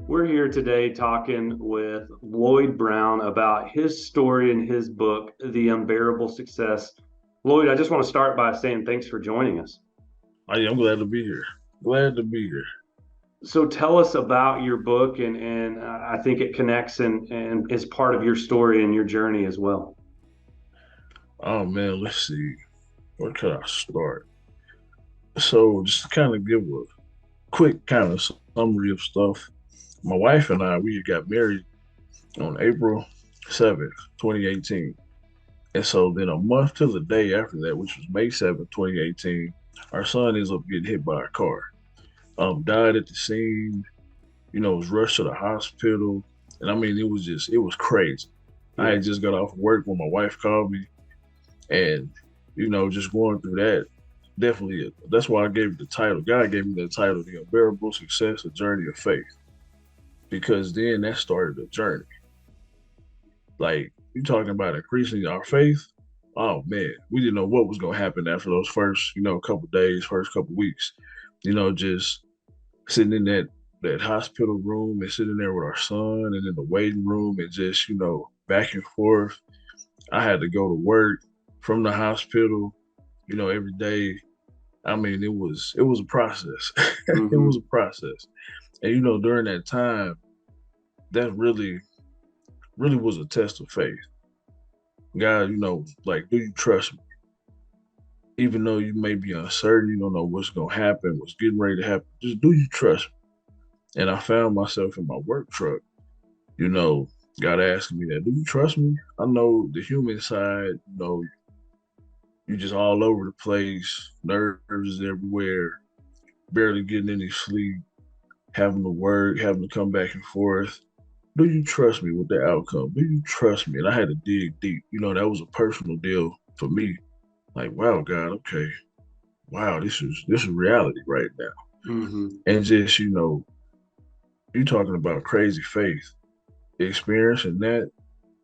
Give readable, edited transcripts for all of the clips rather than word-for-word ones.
We're here today talking with Lloyd Brown about his story and his book, The Unbearable Success. Lloyd, I just want to start by saying thanks for joining us. I'm glad to be here. Glad to be here. So tell us about your book, and I think it connects and is part of your story and your journey as well. Oh man, let's see. Where could I start? So just to kind of give a quick kind of summary of stuff. My wife and I, we got married on April 7th, 2018. And so then a month to the day after that, which was May 7th, 2018, our son ends up getting hit by a car. Died at the scene, was rushed to the hospital. And I mean, it was crazy. I Yeah. had just got off work when my wife called me. And, just going through that, definitely, that's why I gave it the title. God gave me the title, The Unbearable Success, A Journey of Faith, because then that started a journey. Like, you talking about increasing our faith. Oh, man, we didn't know what was going to happen after those first, couple days, first couple weeks, just sitting in that hospital room and sitting there with our son and in the waiting room and just, back and forth. I had to go to work from the hospital, every day. I mean, it was a process. It was Hmm. a process. And during that time, that really was a test of faith. God, like, do you trust me? Even though you may be uncertain, you don't know what's gonna happen, what's getting ready to happen. Just do you trust me? And I found myself in my work truck, you know, God asking me that, do you trust me? I know the human side, you just all over the place, nerves everywhere, barely getting any sleep, having to work, having to come back and forth. Do you trust me with the outcome? Do you trust me? And I had to dig deep. That was a personal deal for me. Like, wow, God, okay. Wow, this is reality right now. Hmm. And just, you talking about crazy faith. Experiencing that,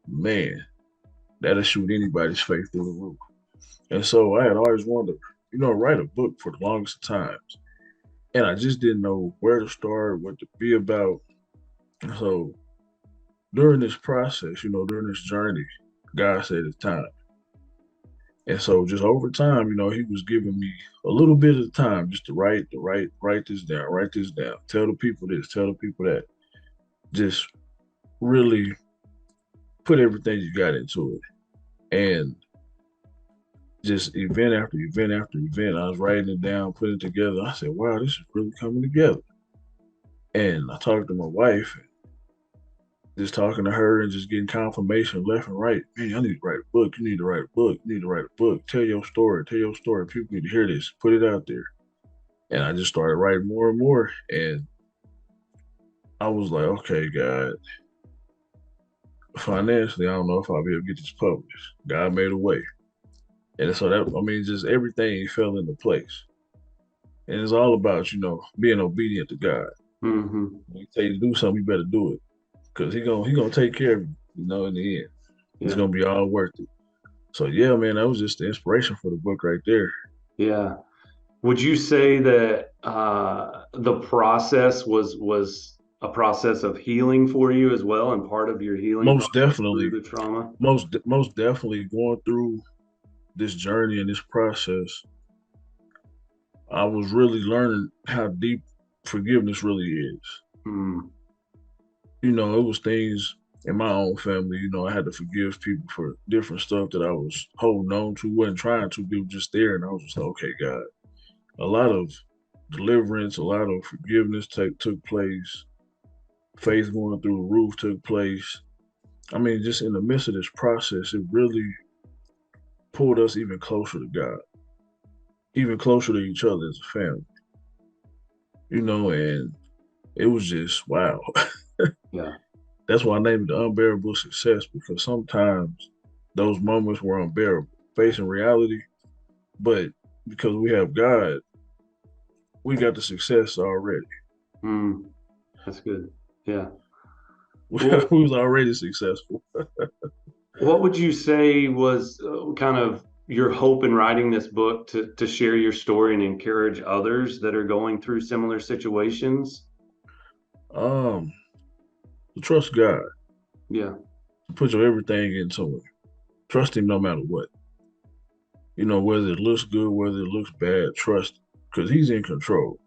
man, that'll shoot anybody's faith through the roof. And so I had always wanted to, write a book for the longest times. And I just didn't know where to start, what to be about. So during this process, during this journey, God said it's time. And so just over time, he was giving me a little bit of time just write write this down, tell the people this, tell the people that. Just really put everything you got into it. And just event after event after event, I was writing it down, putting it together. I said, wow, this is really coming together. And I talked to my wife, just talking to her and just getting confirmation left and right. Man, I need to write a book. You need to write a book. You need to write a book. Tell your story. Tell your story. People need to hear this. Put it out there. And I just started writing more and more. And I was like, okay, God, financially, I don't know if I'll be able to get this published. God made a way. And so that, I mean, just everything fell into place. And it's all about, being obedient to God. Hmm. When he tell you to do something, you better do it. Because he gonna take care of you, in the end. It's Yeah. gonna be all worth it. So yeah, man, that was just the inspiration for the book right there. Yeah. Would you say that the process was a process of healing for you as well, and part of your healing Most process through definitely, the trauma? most definitely going through this journey and this process, I was really learning how deep forgiveness really is. Mm. It was things in my own family, I had to forgive people for different stuff that I was holding on to, wasn't trying to, be just there. And I was just like, okay, God, a lot of deliverance, a lot of forgiveness took place, faith going through the roof took place. I mean, just in the midst of this process, it really pulled us even closer to God, even closer to each other as a family, and it was just wow. Yeah. That's why I named it unbearable success, because sometimes those moments were unbearable, facing reality, but because we have God, we got the success already. Mm. That's good. Yeah. We Well, was already successful. what would you say was kind of your hope in writing this book to share your story and encourage others that are going through similar situations? to trust God, Yeah. to put your everything into it. Trust Him no matter what. Whether it looks good, whether it looks bad, trust because He's in control.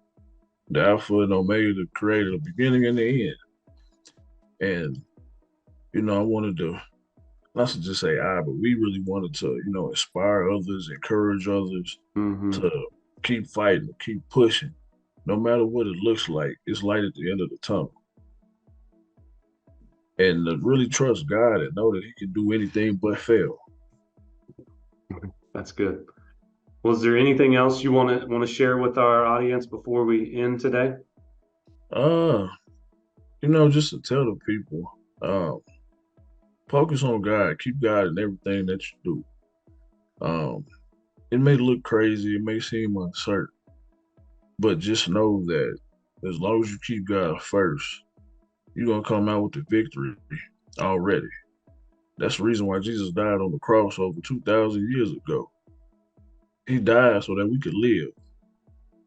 The Alpha and Omega, the creator, the beginning and the end. And, I wanted to, not to just say I, but we really wanted to, inspire others, encourage others Hmm. to keep fighting, keep pushing. No matter what it looks like, it's light at the end of the tunnel. And to really trust God and know that He can do anything but fail. That's good. Was there anything else you want to share with our audience before we end today? Uh, just to tell the people, um, focus on God, keep God in everything that you do. It may look crazy, it may seem uncertain, but just know that as long as you keep God first, you're gonna come out with the victory already. That's the reason why Jesus died on the cross over 2,000 years ago. He died so that we could live.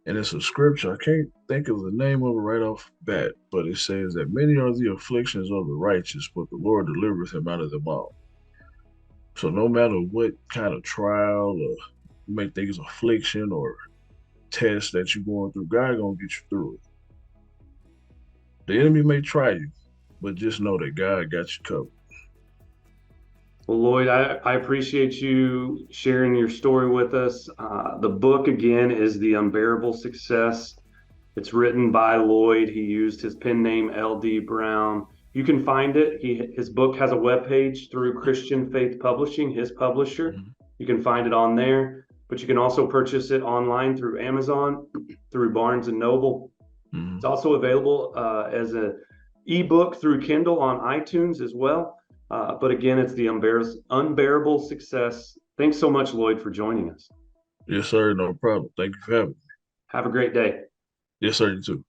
And it's a scripture. I can't think of the name of it right off the bat, but it says that many are the afflictions of the righteous, but the Lord delivereth him out of them all. So no matter what kind of trial or you may think it's affliction or test that you're going through, God gonna get you through it. The enemy may try you, but just know that God got you covered. Well, Lloyd, I appreciate you sharing your story with us. The book, again, is The Unbearable Success. It's written by Lloyd. He used his pen name, L.D. Brown. You can find it. His book has a webpage through Christian Faith Publishing, his publisher. Mhm. You can find it on there, but you can also purchase it online through Amazon, through Barnes and Noble. It's Mhm. also available as an ebook through Kindle on iTunes as well. But again, it's the unbearable success. Thanks so much, Lloyd, for joining us. Yes, sir. No problem. Thank you for having me. Have a great day. Yes, sir. You too.